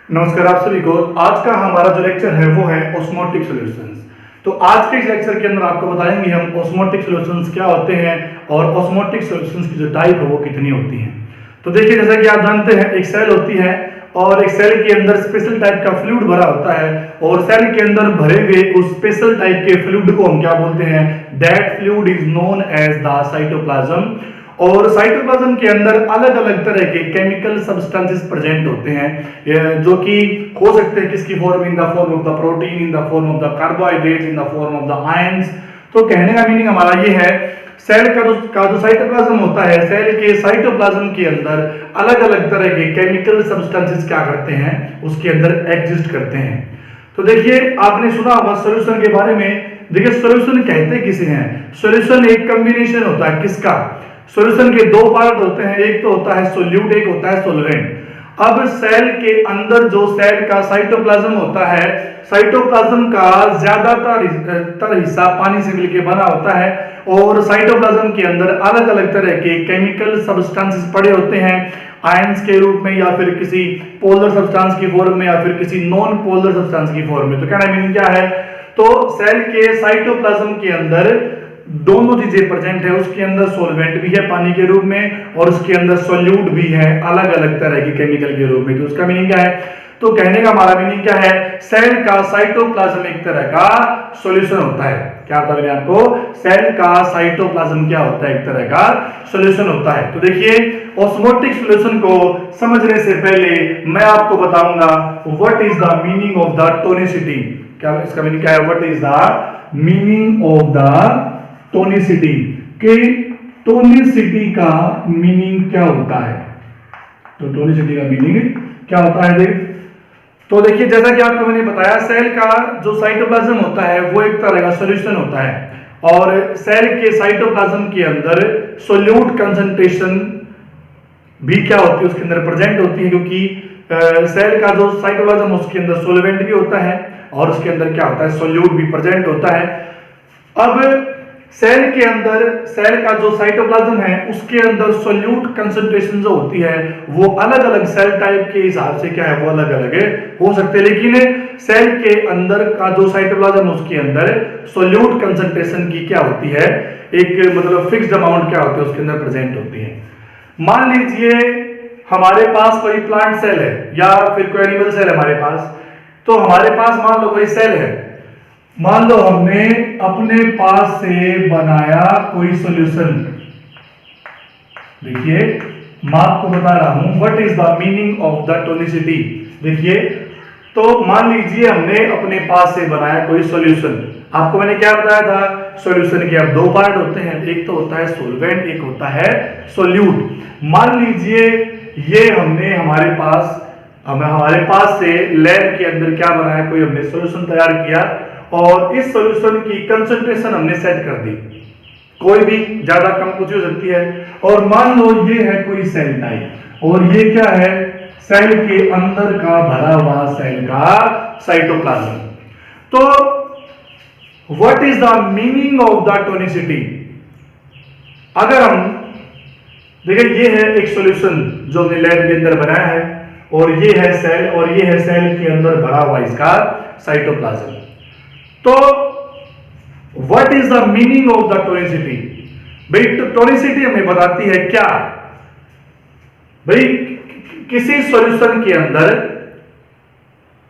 नमस्कार आप सभी को। आज का हमारा जो लेक्चर है वो है ऑस्मोटिक सॉल्यूशंस। तो आज के इस लेक्चर के अंदर आपको बताएंगे हम ऑस्मोटिक सॉल्यूशंस क्या होते हैं और ऑस्मोटिक सॉल्यूशंस की जो टाइप है वो कितनी होती हैं। तो देखिए, जैसा कि आप जानते हैं, एक सेल होती है और एक सेल के अंदर स्पेशल टाइप का फ्लूइड भरा होता है और सेल के अंदर भरे हुए उस स्पेशल टाइप के फ्लूइड को हम क्या बोलते हैं? That fluid is known as the cytoplasm. और साइटोप्लाज्म के अंदर अलग अलग तरह के केमिकल सब्सटेंसेस प्रेजेंट होते हैं, जो कि हो सकते हैं किसकी form? In the form of the protein, in the form of the carbohydrates, in the form of the ions. तो कहने का मीनिंग हमारा ये है, सेल का जो साइटोप्लाज्म होता है, सेल के साइटोप्लाज्म के अंदर अलग अलग तरह के केमिकल सब्सटेंसेस क्या करते हैं? उसके अंदर एग्जिस्ट करते हैं। तो देखिए, आपने सुना होगा सॉल्यूशन के बारे में। देखिए, सॉल्यूशन कहते किसे हैं? सॉल्यूशन एक कॉम्बिनेशन होता है किसका? सॉल्यूशन के दो पार्ट होते हैं, एक तो होता है सोल्यूट, एक होता है सोलवेंट। अब सेल के अंदर जो सेल का साइटोप्लाज्म होता है, साइटोप्लाज्म का ज्यादातर हिस्सा पानी से मिलकर बना होता है और साइटोप्लाज्म के अंदर अलग अलग तरह के केमिकल सब्सटेंसेस पड़े होते हैं, आयंस के रूप में या फिर किसी पोलर सब्सटेंस की फॉर्म में या फिर किसी नॉन पोलर सब्सटेंस की फॉर्म में। तो कहना मीनिंग क्या है? तो सेल के साइटोप्लाज्म के अंदर दोनों चीजें प्रेजेंट है। उसके अंदर सॉल्वेंट भी है पानी के रूप में और उसके अंदर सोल्यूट भी है अलग अलग तरह के केमिकल के रूप में। तो उसका मीनिंग क्या है? तो कहने का हमारा मीनिंग क्या है? सेल का साइटोप्लाज्म एक तरह का सॉल्यूशन होता है। क्या होता है आपको? सेल का साइटोप्लाज्म क्या होता है? एक तरह का सॉल्यूशन होता है। तो देखिए, ऑस्मोटिक सॉल्यूशन को समझने से पहले मैं आपको बताऊंगा what is the meaning of the tonicity. क्या इसका मीनिंग क्या है? What is the meaning of the tonicity. के टोनिसिटी का मीनिंग क्या होता है? तो टोनिसिटी का मीनिंग क्या होता है? तो देखिए, जैसा कि आपको मैंने बताया, सेल का जो साइटोप्लाज्म होता है वो एक तरह का सॉल्यूशन होता है और सेल के साइटोप्लाज्म के अंदर सोल्यूट कंसंट्रेशन भी क्या होती है? उसके अंदर प्रेजेंट होती है, क्योंकि सेल का जो साइटोप्लाज्म उसके अंदर सोलवेंट भी होता है और उसके अंदर क्या होता है? सोल्यूट भी प्रेजेंट होता है। अब सेल के अंदर सेल का जो साइटोप्लाज्म है उसके अंदर सोल्यूट कंसंट्रेशन जो होती है वो अलग अलग सेल टाइप के हिसाब से क्या है? वो अलग अलग हो सकते हैं, लेकिन सेल के अंदर का जो साइटोप्लाज्म उसके अंदर सोल्यूट कंसंट्रेशन की क्या होती है? एक मतलब फिक्स्ड अमाउंट क्या होती है? उसके अंदर प्रेजेंट होती है। मान लीजिए हमारे पास कोई प्लांट सेल है या फिर कोई एनिमल सेल है हमारे पास। तो हमारे पास मान लो कोई सेल है, मान लो हमने अपने पास से बनाया कोई सॉल्यूशन। देखिए, मैं आपको बता रहा हूं what is the meaning of the tonicity. देखिए, तो मान लीजिए हमने अपने पास से बनाया कोई सॉल्यूशन। आपको मैंने क्या बताया था? सॉल्यूशन के अब दो पार्ट होते हैं, एक तो होता है सोलवेंट, एक होता है सोल्यूट। मान लीजिए ये हमने हमारे पास से लैब के अंदर क्या बनाया? कोई हमने सॉल्यूशन तैयार किया और इस सॉल्यूशन की कंसंट्रेशन हमने सेट कर दी, कोई भी ज्यादा कम कुछ हो सकती है। और मान लो ये है कोई सेल टाइप और ये क्या है? सेल के अंदर का भरा हुआ सेल का साइटोप्लाज्म। तो what is the meaning of the tonicity? अगर हम देखिए, ये है एक सॉल्यूशन जो हमने लैब के अंदर बनाया है और ये है सेल और ये है सेल के अंदर भरा हुआ इसका साइटोप्लाज्म। तो what is the meaning of the tonicity? भाई, टोनिसिटी हमें बताती है क्या? भाई, किसी सॉल्यूशन के अंदर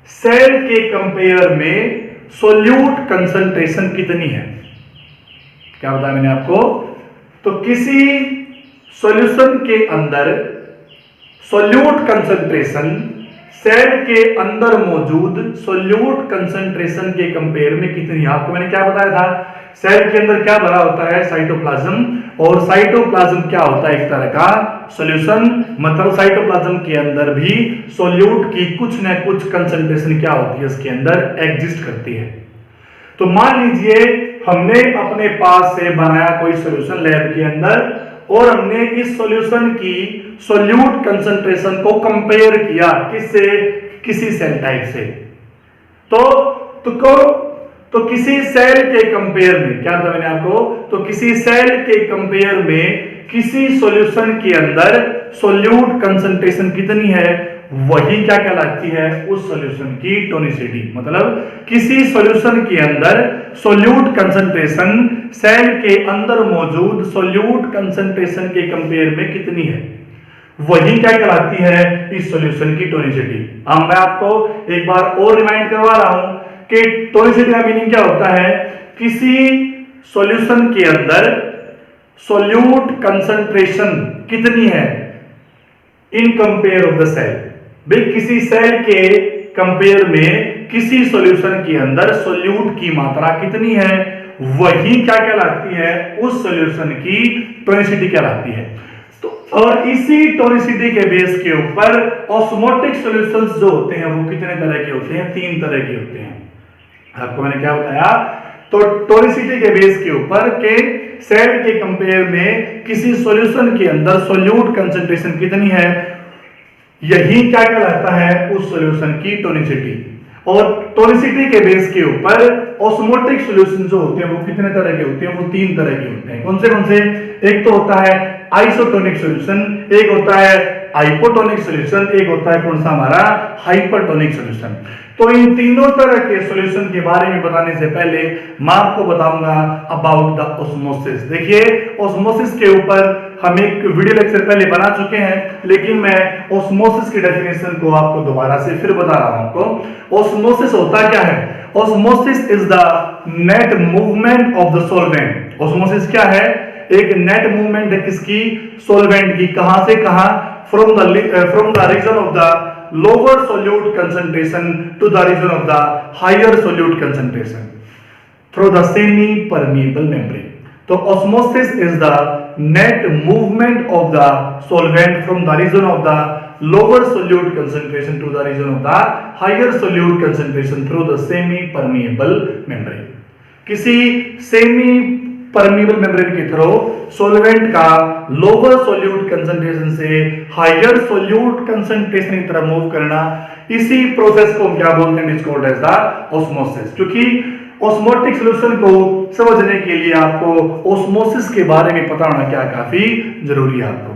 सेल के कंपेयर में सोल्यूट कंसंट्रेशन कितनी है? क्या बताया मैंने आपको? तो किसी सॉल्यूशन के अंदर सोल्यूट कंसंट्रेशन सेल के अंदर मौजूद सोल्यूट कंसंट्रेशन के कंपेयर में कितनी? आपको मैंने क्या बताया था? सेल के अंदर क्या भरा होता है? साइटोप्लाज्म। और साइटोप्लाज्म क्या होता है? एक तरह का सॉल्यूशन। मतलब साइटोप्लाज्म के अंदर भी सोल्यूट की कुछ न कुछ कंसंट्रेशन क्या होती है? उसके अंदर एग्जिस्ट करती है। तो मान लीजिए हमने अपने पास से बनाया कोई सॉल्यूशन लैब के अंदर और हमने इस सॉल्यूशन की सोल्यूट कंसंट्रेशन को कंपेयर किया किससे? किसी सेल टाइप से। तो किसी सेल के कंपेयर में क्या था? मैंने आपको तो किसी सेल के कंपेयर में किसी सॉल्यूशन के अंदर सोल्यूट कंसंट्रेशन कितनी है? वही क्या कहलाती है, उस सॉल्यूशन की टोनिसिटी। मतलब किसी सॉल्यूशन के अंदर सोल्यूट कंसंट्रेशन सेल के अंदर मौजूद सोल्यूट कंसंट्रेशन के कंपेयर में कितनी है, वही क्या कहलाती है, इस सॉल्यूशन की टोनिसिटी। अब मैं आपको एक बार और रिमाइंड करवा रहा हूं कि टोनिसिटी का मीनिंग क्या होता है, किसी सॉल्यूशन के अंदर सोल्यूट कंसंट्रेशन कितनी है in compare of the cell. भाई किसी सेल के कंपेयर में किसी सॉल्यूशन के अंदर सोल्यूट की मात्रा कितनी है, वही क्या कहलाती है, उस सॉल्यूशन की टोनिसिटी कहलाती है। तो और इसी टोनिसिटी के बेस के ऊपर ऑस्मोटिक सॉल्यूशंस जो होते हैं वो कितने तरह के होते हैं, 3 तरह के होते हैं। आपको मैंने क्या बताया, तो टोनिसिटी के बेस के ऊपर के सेल के कंपेयर में किसी सॉल्यूशन के अंदर सोल्यूट कंसंट्रेशन कितनी है, यही क्या कहलाता है, उस सॉल्यूशन की टोनिसिटी। और टोनिसिटी के बेस के ऊपर ऑस्मोटिक सॉल्यूशन जो होते हैं वो कितने तरह के होते हैं, वो 3 तरह के होते हैं। कौन से? एक तो होता है आइसोटोनिक सॉल्यूशन, एक होता है हाइपोटोनिक सॉल्यूशन, एक होता है कौन सा हमारा, हाइपरटोनिक सॉल्यूशन। तो इन तीनों तरह के सॉल्यूशन के बारे में बताने से पहले मैं आपको बताऊंगा अबाउट द ऑस्मोसिस। देखिए ऑस्मोसिस के ऊपर हम एक वीडियो लेक्चर पहले बना चुके हैं, लेकिन मैं ऑस्मोसिस की डेफिनेशन को आपको दोबारा से फिर बता रहा हूं। आपको ऑस्मोसिस होता क्या है, osmosis is the net movement of the solvent. Osmosis क्या है, एक नेट मूवमेंट है किसकी, सॉल्वेंट की, कहां से कहां, from the region of the lower solute concentration to the region of the higher solute concentration through the semi permeable membrane. तो osmosis is the net movement of the solvent from the region of the lower solute concentration to the region of the higher solute concentration through the semi permeable membrane. किसी semi permeable membrane के through solvent का lower solute concentration से higher solute concentration की तरफ move करना, इसी process को हम क्या बोलते हैं, it's called as the osmosis. क्योंकि ऑस्मोटिक सॉल्यूशन को समझने के लिए आपको ऑस्मोसिस के बारे में पता होना क्या काफी जरूरी है आपको।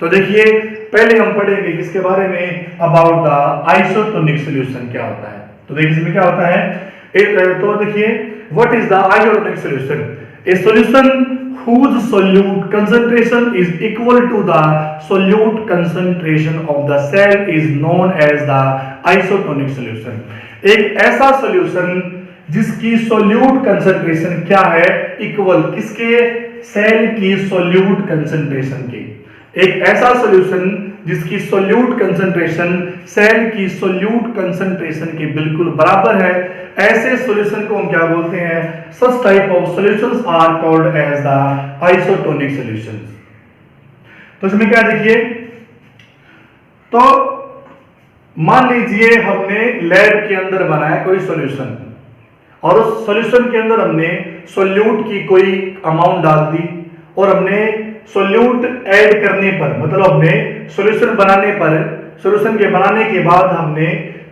तो देखिए पहले हम पढ़ेंगे किसके बारे में, अबाउट द आइसोटोनिक सॉल्यूशन क्या होता है। तो देखिए इसमें क्या होता है, तो देखिए what is the isotonic solution, a solution whose solute concentration is equal to the solute concentration of the cell is known as the isotonic solution। एक ऐसा सॉल्यूशन जिसकी सोल्यूट कंसंट्रेशन क्या है, इक्वल किसके, सेल की सोल्यूट कंसंट्रेशन की। एक ऐसा सॉल्यूशन जिसकी सोल्यूट कंसंट्रेशन सेल की सोल्यूट कंसंट्रेशन के बिल्कुल बराबर है, ऐसे सॉल्यूशन को हम क्या बोलते हैं, such type of solutions are called as the isotonic solutions. तो इसमें क्या देखिए, तो मान लीजिए हमने लैब के अंदर बनाया कोई सॉल्यूशन और उस सॉल्यूशन के अंदर हमने सोल्यूट की कोई अमाउंट डाल दी और हमने सोल्यूट ऐड करने पर, मतलब हमने सॉल्यूशन बनाने पर, सॉल्यूशन के बनाने के बाद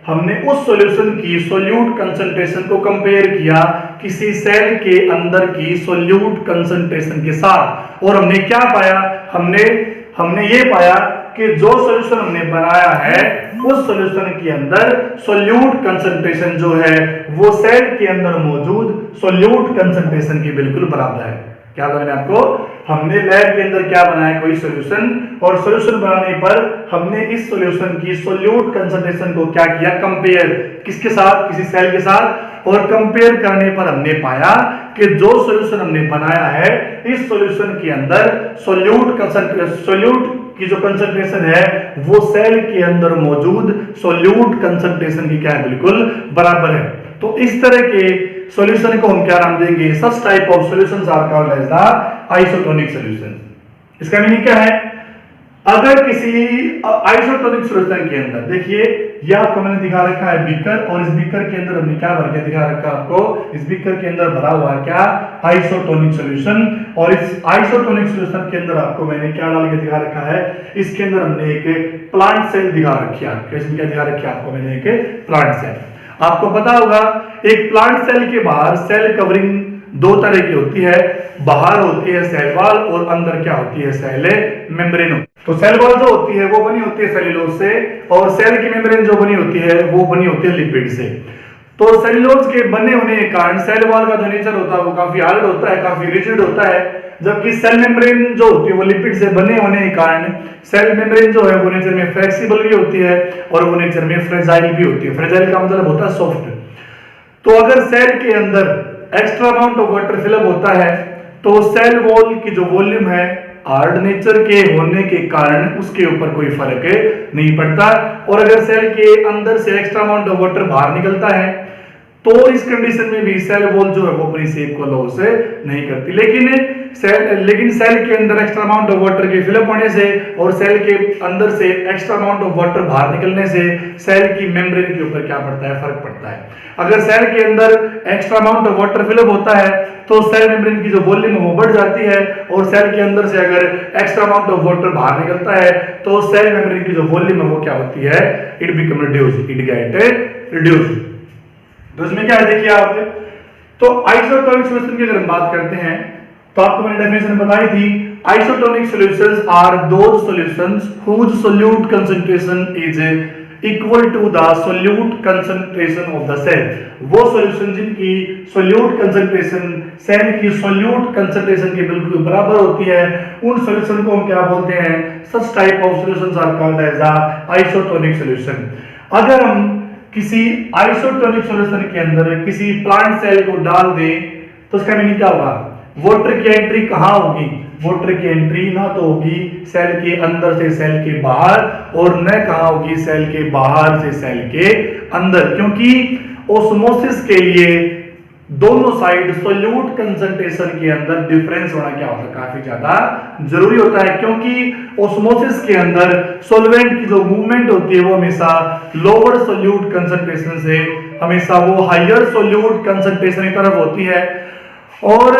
हमने उस सॉल्यूशन की सोल्यूट कंसंट्रेशन को कंपेयर किया किसी सेल के अंदर की सोल्यूट कंसंट्रेशन के साथ, और हमने क्या पाया, हमने ये पाया कि जो सॉल्यूशन हमने बनाया है उस सॉल्यूशन के अंदर सोल्यूट कंसंट्रेशन जो है वो सेल के अंदर मौजूद सोल्यूट कंसंट्रेशन के बिल्कुल बराबर है। क्या मैंने आपको, हमने लैब के अंदर क्या बनाया, कोई सॉल्यूशन, और सॉल्यूशन बनाने पर हमने इस सॉल्यूशन की सोल्यूट कंसंट्रेशन को क्या किया, कंपेयर किसके साथ, किसी सेल के साथ, और कंपेयर करने पर हमने पाया कि जो सॉल्यूशन हमने बनाया है इस सॉल्यूशन के अंदर सोल्यूट की जो कंसंट्रेशन है वो सेल के अंदर मौजूद सोल्यूट कंसंट्रेशन की क्या है, बिल्कुल बराबर है। तो इस तरह के सॉल्यूशन को हम क्या नाम देंगे, such type of solutions are called as the isotonic solution. इसका मीनिंग क्या है, अगर किसी आइसोटोनिक सॉल्यूशन के अंदर, देखिए यह आपको मैंने दिखा रखा है बीकर, और इस बीकर के अंदर हमने क्या भर के दिखा रखा है आपको, इस बीकर के अंदर भरा हुआ है क्या, आइसोटोनिक सॉल्यूशन, और इस आइसोटोनिक सॉल्यूशन के अंदर आपको मैंने क्या डाल के दिखा रखा है, इसके अंदर हमने एक प्लांट सेल दिखा रखी है। इसमें क्या दिखा रखी है आपको मैंने, एक प्लांट सेल। आपको पता होगा एक प्लांट सेल के बाहर सेल कवरिंग दो तरह की होती है, बाहर होती है सेल वॉल और अंदर क्या होती है, सेल मेम्ब्रेन। तो सेल वॉल जो होती है वो बनी होती है सेल्यूलोज से, और सेल की मेम्ब्रेन जो बनी होती है वो बनी होती है लिपिड से। तो सेल्यूलोज के बने होने के कारण सेल वॉल का जो नेचर होता है वो काफी हार्ड होता है, काफी रिजिड होता है, जबकि सेल मेम्ब्रेन जो होती है वो लिपिड से बने होने के कारण सेल मेम्ब्रेन जो है वो नेचर में फ्लेक्सिबल भी होती है और वो नेचर में फ्रेजाइल भी होती है। फ्रेजाइल का मतलब होता है सॉफ्ट। तो अगर सेल के अंदर extra amount of water fill up होता है तो सेल वॉल की जो वॉल्यूम है हार्ड नेचर के होने के कारण उसके ऊपर कोई फर्क नहीं पड़ता, और अगर सेल के अंदर से एक्स्ट्रा अमाउंट ऑफ वाटर बाहर निकलता है तो इस कंडीशन में भी सेल वॉल जो है वो अपनी शेप को लॉस नहीं करती। लेकिन सेल के अंदर एक्स्ट्रा अमाउंट ऑफ वाटर के फिलअप होने से और सेल के अंदर से एक्स्ट्रा अमाउंट ऑफ वाटर बाहर निकलने से सेल की मेम्ब्रेन के ऊपर क्या पड़ता है, फर्क पड़ता है। अगर सेल के अंदर extra amount of water fill up होता है तो सेल मेम्ब्रेन की जो वॉल्यूम है वो बढ़ जाती है, और सेल के अंदर से अगर एक्स्ट्रा अमाउंट ऑफ वाटर बाहर निकलता है तो सेल मेम्ब्रेन की जो वॉल्यूम है वो क्या होती है, it become reduced, it get reduced. तो इसमें क्या है देखिए आप, तो आइसोटोनिक सॉल्यूशन की अगर हम बात करते हैं तो आपको मैंने डेफिनेशन बताई थी, isotonic solutions are those solutions whose solute concentration is equal to the solute concentration of the cell. वो सॉल्यूशन जिनकी सोल्यूट कंसंट्रेशन सेल की सोल्यूट कंसंट्रेशन के बिल्कुल बराबर होती है, उन सॉल्यूशन को हम क्या बोलते हैं, such type of solutions are called as the isotonic solution. अगर हम किसी आइसोटोनिक सॉल्यूशन के अंदर किसी प्लांट सेल को डाल दें तो उसका मीनिंग क्या होगा, वाटर की एंट्री कहां होगी, वाटर की एंट्री ना तो होगी सेल के अंदर से सेल के बाहर, और न कहां होगी सेल के बाहर से सेल के अंदर, क्योंकि ओस्मोसिस के लिए दोनों साइड सोल्यूट कंसंट्रेशन के अंदर डिफरेंस होना क्या होता है, काफी ज्यादा जरूरी होता है, क्योंकि ओस्मोसिस के अंदर सॉल्वेंट की जो मूवमेंट होती है वो हमेशा लोअर सोल्यूट कंसंट्रेशन से हमेशा वो हायर सोल्यूट कंसंट्रेशन की तरफ होती है। और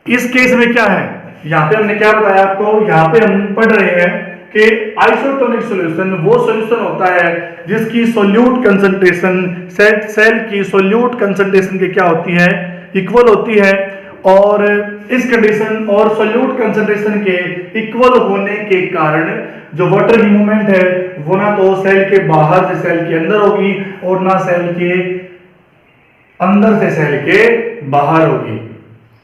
इस केस में क्या है, यहां पे हमने क्या बताया आपको, यहां पे हम पढ़ रहे हैं कि आइसोटोनिक सॉल्यूशन वो सॉल्यूशन होता है जिसकी सोल्यूट कंसंट्रेशन सेल की सोल्यूट कंसंट्रेशन की क्या होती है, इक्वल होती है, और इस कंडीशन और सोल्यूट कंसंट्रेशन के इक्वल होने के कारण जो वाटर की मूवमेंट है वो ना तो सेल के बाहर से सेल के अंदर होगी और ना सेल के अंदर से सेल के बाहर होगी,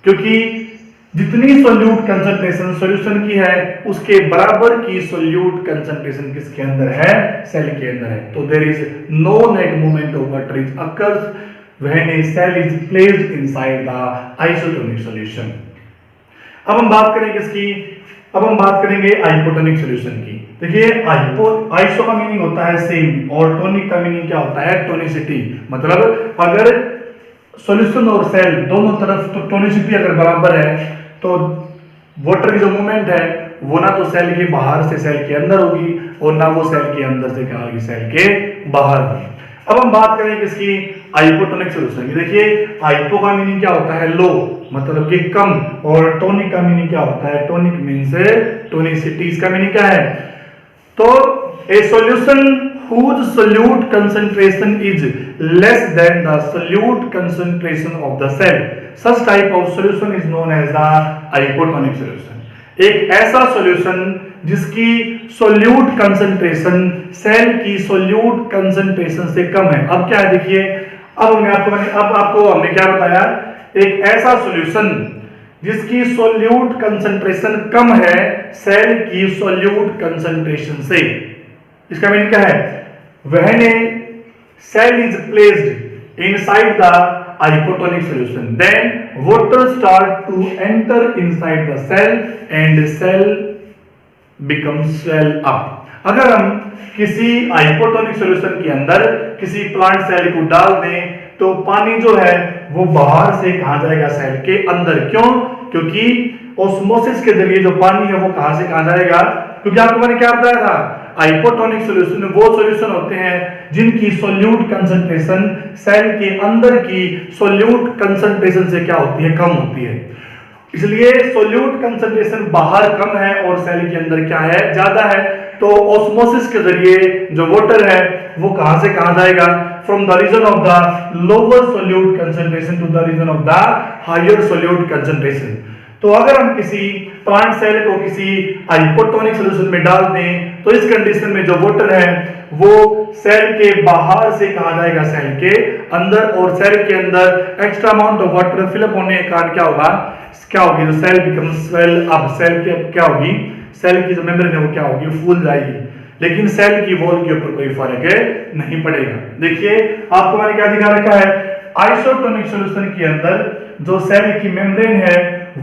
क्योंकि जितनी सोल्यूट कंसंट्रेशन सॉल्यूशन की है उसके बराबर की सोल्यूट कंसंट्रेशन किसके अंदर है, सेल के अंदर है। तो there is no net movement of water is occurs when a cell is placed inside the isotonic solution. अब हम बात करेंगे किसकी, अब हम बात करेंगे हाइपोटोनिक सॉल्यूशन की। देखिए आइसो का मीनिंग होता है सेम और टोनिक का मीनिंग क्या होता है, टोनिसिटी। मतलब अगर सॉल्यूशन और सेल दोनों तरफ तो टोनिसिटी अगर बराबर है तो वाटर की जो मूवमेंट है वो ना तो सेल के बाहर से सेल के अंदर होगी और ना वो सेल के अंदर से क्या होगी, सेल के बाहर होगी। अब हम बात करें किसकी, हाइपोटोनिक सॉल्यूशन की। देखिए हाइपो का मीनिंग क्या होता है, लो, मतलब कि कम, और टोनिक का मीनिंग क्या होता है, टोनिक मीन्स टोनिसिटी। इसका मीनिंग क्या है, तो ए solution whose solute concentration is less than the solute concentration of the cell, such type of solution is known as the hypotonic solution। एक ऐसा सॉल्यूशन जिसकी सोल्यूट कंसंट्रेशन सेल की solute concentration से कम है। अब क्या है देखिए, अब आपको हमने क्या बताया, एक ऐसा सॉल्यूशन जिसकी सोल्यूट कंसंट्रेशन कम है सेल की सोल्यूट कंसंट्रेशन से। इसका मीनिंग क्या है, when a cell is placed inside the hypotonic solution then water start to enter inside the cell and cell becomes swell up। अगर हम किसी हाइपोटोनिक सॉल्यूशन के अंदर किसी प्लांट सेल को डाल दें तो पानी जो है वो बाहर से कहां जाएगा, सेल के अंदर। क्यों, क्योंकि ऑस्मोसिस के जरिए जो पानी है वो कहां से कहां जाएगा, क्योंकि आपको मैंने क्या बताया था, हाइपोटोनिक सॉल्यूशन वो सॉल्यूशन होते हैं जिनकी सोल्यूट कंसंट्रेशन सेल के अंदर की सोल्यूट कंसंट्रेशन से क्या होती है, कम होती है। इसलिए सोल्यूट कंसंट्रेशन बाहर कम है और सेल के अंदर क्या है, ज्यादा है। तो ऑस्मोसिस के जरिए जो वाटर है वो कहां से कहां जाएगा, from the region of the lower solute concentration to the region of the higher solute concentration. तो अगर हम किसी प्लांट सेल को किसी हाइपोटोनिक सॉल्यूशन में डाल दें तो इस कंडीशन में जो वाटर है वो सेल के बाहर से कहा जाएगा सेल के अंदर, और सेल के अंदर extra amount of water fill up होने के कारण क्या होगा, क्या होगी, जो cell become swell up, cell के क्या होगी, सेल की जो मेम्ब्रेन है वो क्या होगी, फूल जाएगी, लेकिन सेल की वॉल के ऊपर कोई फर्क नहीं पड़ेगा। देखिए आपको मैंने क्या दिखा रखा है, आइसोटोनिक सॉल्यूशन के अंदर जो सेल की मेम्ब्रेन है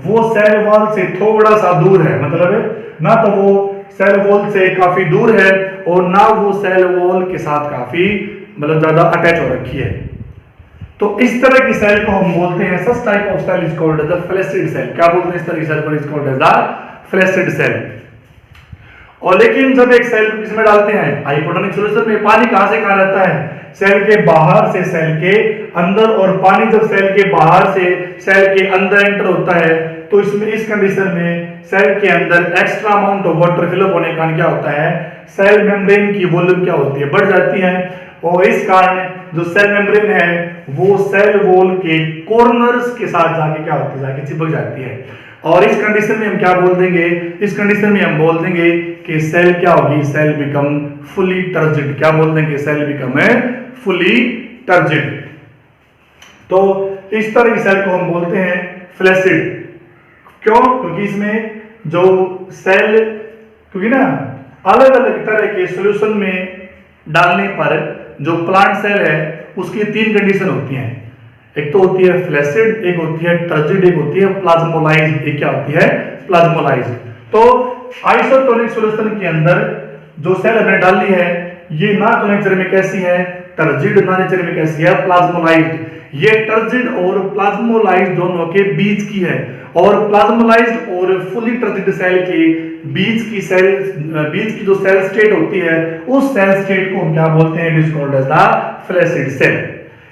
वो सेल वॉल से थोड़ा सा दूर है, मतलब ना तो वो सेल वॉल से काफी दूर है और ना वो सेल वॉल के साथ काफी मतलब ज्यादा अटैच हो रखी है। तो इस तरह की सेल को हम बोलते हैं, such type of cell is called as the flaccid cell. क्या बोलते हैं इस तरह की सेल को, is called as the flaccid cell. और लेकिन जब एक सेल को किसमें डालते हैं, हाइपोटोनिक सॉल्यूशन में, पानी कहां से कहां रहता है, सेल के बाहर से सेल के अंदर, और पानी जब सेल के बाहर से सेल के अंदर एंटर होता है तो इसमें इस कंडीशन में सेल के अंदर extra amount of water fill up होने के कारण क्या होता है, सेल मेम्ब्रेन की वॉल्यूम क्या होती है, बढ़ जाती है, और इस कारण जो सेल मेम्ब्रेन है वो सेल वॉल के कॉर्नर्स के साथ जाके क्या होती है, जाके चिपक जाती है। और इस कंडीशन में हम क्या बोल देंगे, इस कंडीशन में हम बोल देंगे कि सेल क्या होगी, सेल बिकम फुली टर्जिड। क्या बोल देंगे, सेल बिकम फुली टर्जिड। तो इस तरह की सेल को हम बोलते हैं फ्लैसिड। क्यों, क्योंकि इसमें जो सेल, क्योंकि ना अलग अलग तरह के सॉल्यूशन में डालने पर जो प्लांट सेल है उसकी तीन कंडीशन होती हैं, एक तो होती है फ्लैसिड, एक होती है टर्जिड, एक होती है प्लाज्मोलाइज्ड। एक क्या होती है, प्लाज्मोलाइज्ड। तो आइसोटोनिक सॉल्यूशन के अंदर जो सेल हमने डाली है ये ना तो नेचर में कैसी है टर्जिड, ना नेचर में कैसी है प्लाज्मोलाइज्ड। ये टर्जिड और प्लाज्मोलाइज्ड दोनों के बीच की है, और प्लाज्मोलाइज्ड और फुली टर्जिड सेल के बीच की जो सेल स्टेट होती है उस सेल स्टेट को हम क्या बोलते हैं, it is called as the flaccid cell.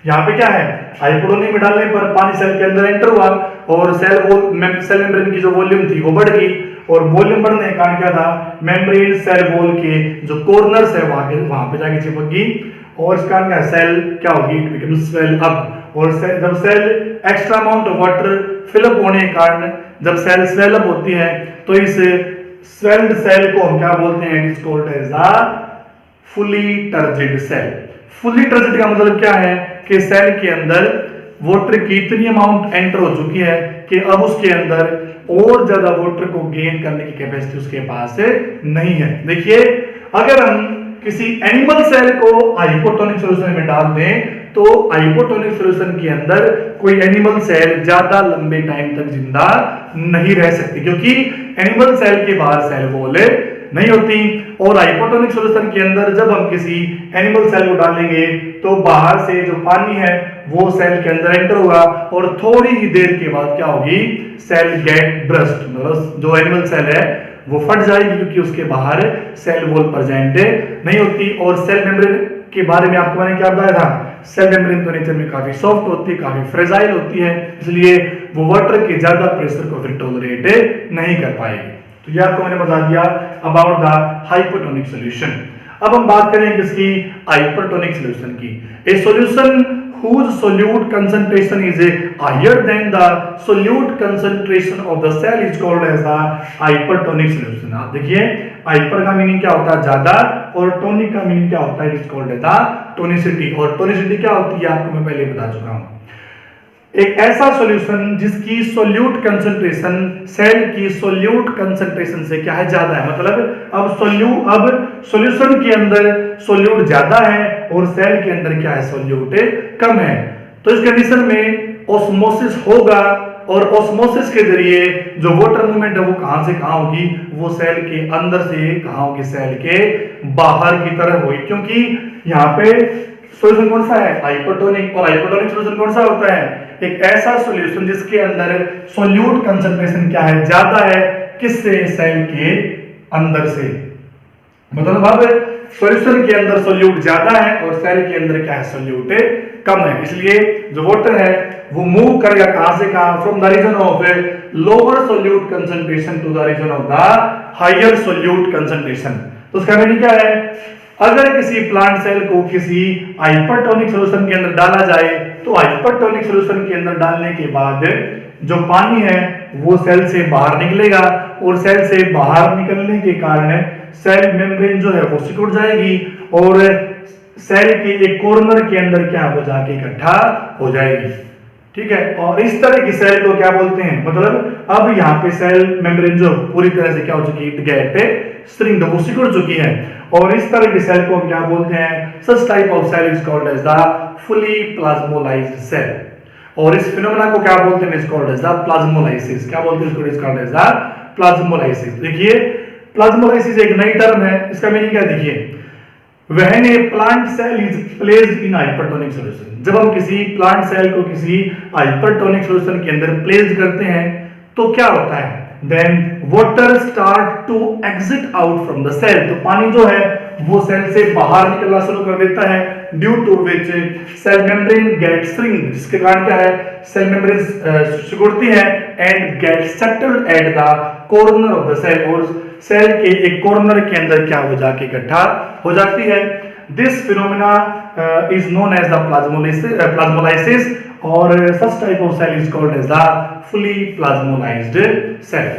यहाँ पे क्या है, हाइपोटोनिक में डालने पर पानी सेल के अंदर एंटर हुआ और सेल मेम्ब्रेन की जो वॉल्यूम थी वो बढ़ गई, और वॉल्यूम बढ़ने के कारण क्या था, मेम्ब्रेन सेल वॉल के जो कॉर्नर्स है वहां पे जाके चिपक गई, और इस कारण सेल क्या होगी, इट बिकम स्वेल अप। और जब cell extra amount of water fill up होने के कारण जब सेल स्वेल अप होती है तो इस स्वेल्ड सेल को हम क्या बोलते हैं, it is called as the fully turgid cell. Fully turgid का मतलब क्या है कि सेल के अंदर वाटर की इतनी अमाउंट एंटर हो चुकी है कि अब उसके अंदर और ज्यादा वाटर को गेन करने की कैपेसिटी उसके पास नहीं है। देखिए अगर हम किसी एनिमल सेल को हाइपोटोनिक सॉल्यूशन में डाल दें तो हाइपोटोनिक सॉल्यूशन के अंदर कोई एनिमल सेल ज्यादा लंबे टाइम तक जिंदा नहीं रह सकती, क्योंकि एनिमल सेल के बाहर सेल वॉल नहीं होती, और हाइपोटोनिक सॉल्यूशन के अंदर जब हम किसी एनिमल सेल को डालेंगे तो बाहर से जो पानी है वो सेल के अंदर एंटर होगा और थोड़ी ही देर के बाद क्या होगी, सेल गेट ब्रस्ट, मतलब जो एनिमल सेल है वो फट जाएगी क्योंकि उसके बाहर सेल वॉल प्रेजेंट नहीं होती। और सेल मेम्ब्रेन के बारे में आपको मैंने क्या बताया था, सेल मेम्ब्रेन तो नेचर में काफी सॉफ्ट होती है, काफी फ्रेजाइल होती है, इसलिए वो वाटर के ज्यादा प्रेशर को फिर टॉलरेट नहीं कर पाएगी। तो ये आपको मैंने बता दिया अबाउट द हाइपोटोनिक सॉल्यूशन। अब हम बात करें किसकी, हाइपरटोनिक सॉल्यूशन की। ए solution whose solute concentration is higher than the solute concentration of the cell is called as the hypertonic solution। आप देखिए हाइपर का मीनिंग क्या होता है, ज्यादा, और टोनिक का मीनिंग क्या होता है, it is called as the tonicity. और टोनिसिटी क्या होती है आपको मैं पहले बता चुका हूं, एक ऐसा सॉल्यूशन जिसकी सोल्यूट कंसंट्रेशन सेल की सोल्यूट कंसंट्रेशन से क्या है, ज्यादा है। मतलब अब सॉल्यूशन के अंदर सोल्यूट ज्यादा है और सेल के अंदर क्या है, सोल्यूट कम है। तो इस कंडीशन में ऑस्मोसिस होगा, और ऑस्मोसिस के जरिए जो वाटर मूवमेंट है वो कहां से कहां होगी, वो सेल के अंदर से कहां होगी, सेल के बाहर की तरफ होगी। क्योंकि यहाँ पे सॉल्यूशन कौन सा है, हाइपरटोनिक, और हाइपरटोनिक सॉल्यूशन कौन सा होता है, एक ऐसा सॉल्यूशन जिसके अंदर सोल्यूट कंसंट्रेशन क्या है, ज्यादा है, किससे, सेल के अंदर से। मतलब अब सॉल्यूशन के अंदर सोल्यूट ज्यादा है और सेल के अंदर क्या है, सोल्यूट कम है, इसलिए जो वाटर है वो मूव करेगा कहां से कहां, from the region of lower solute concentration to the region of the higher solute concentration. तो उसका मीनिंग क्या है, अगर किसी प्लांट सेल को किसी हाइपरटोनिक सॉल्यूशन के अंदर डाला जाए तो हाइपरटोनिक सॉल्यूशन के अंदर डालने के बाद जो पानी है वो सेल से बाहर निकलेगा और सेल से बाहर निकलने के कारण सेल मेम्ब्रेन जो है वो सिकुड़ जाएगी और सेल के एक कॉर्नर के अंदर क्या हो जाके इकट्ठा हो जाएगी। ठीक है, और इस तरह की सेल को क्या बोलते हैं, मतलब अब यहाँ पे सेल मेम्ब्रेन जो पूरी तरह से क्या हो चुकी है, गेट श्रिंक्ड, वो सिकुड़ चुकी है और इस तरह की सेल को हम क्या बोलते हैं, such type of cell is called as the fully plasmolysed cell. और इस फिनोमेना को क्या बोलते हैं, is called as the plasmolysis. क्या बोलते हैं इसको, is called as the plasmolysis. देखिए प्लाज्मोलाइसिस एक नई टर्म है, इसका मीनिंग क्या है, देखिए when a plant cell is placed in hypertonic solution, जब हम किसी प्लांट सेल को किसी हाइपरटोनिक सॉल्यूशन के अंदर प्लेस करते हैं तो क्या होता है, then water start to exit out from the cell, तो पानी जो है वो सेल से बाहर निकलना शुरू कर देता है, due to which cell membrane get shrinked, जिसके कारण क्या है, सेल मेम्ब्रेन सिकुड़ती है and get settled at the corner of the cell, और सेल के एक कॉर्नर के अंदर क्या हो जाके इकट्ठा हो जाती है। This phenomena is known as the plasmolysis और such type of cell is called as the fully plasmolysed cell.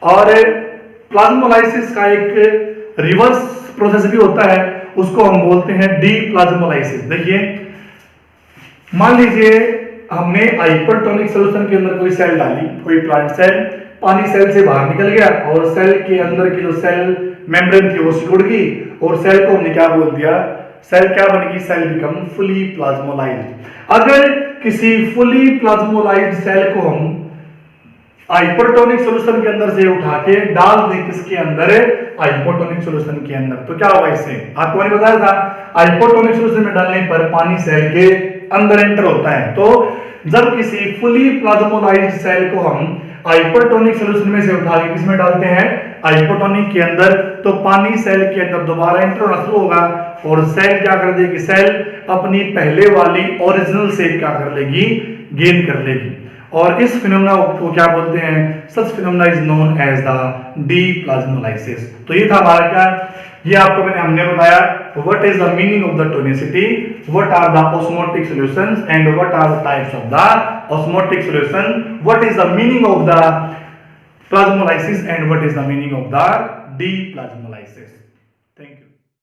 और प्लाज्मोलाइसिस का एक रिवर्स प्रोसेस भी होता है, उसको हम बोलते हैं डीप्लाज्मोलाइसिस। देखिए मान लीजिए हमने हाइपरटोनिक सॉल्यूशन के अंदर कोई सेल डाली, कोई प्लांट सेल, पानी सेल से बाहर निकल गया और सेल के अंदर की जो सेल मेम्ब्रेन थी वो सिकुड़ गई और सेल को हमने क्या बोल दिया, सेल क्या बनेगी, सेल बिकम फुली प्लाज्मोलाइज्ड। अगर किसी फुली प्लाज्मोलाइज्ड सेल को हम हाइपरटोनिक सॉल्यूशन के अंदर से उठा के डाल दें किसके अंदर, हाइपोटोनिक सॉल्यूशन के अंदर, तो क्या होगा, इससे आपको मैंने बताया था हाइपोटोनिक सॉल्यूशन में डालने पर पानी सेल के अंदर एंटर होता है। तो जब किसी फुली प्लाज्मोलाइज्ड सेल को हम हाइपरटोनिक सॉल्यूशन में से उठा के किसमें डालते हैं, हाइपोटोनिक के अंदर, तो पानी सेल के अंदर दोबारा एंटर होना शुरू होगा और सेल क्या कर देगी, सेल अपनी पहले वाली ओरिजिनल शेप क्या कर लेगी, गेन कर लेगी। और इस फिनोमेना को क्या बोलते हैं, such phenomena is known as the deplasmolysis. तो ये था हमारा क्या, ये आपको हमने बताया what is the meaning of the tonicity, what are the osmotic solutions and what are the types of the osmotic solution, what is the meaning of the plasmolysis and what is the meaning of the डीप्लाज्मोलाइसिस।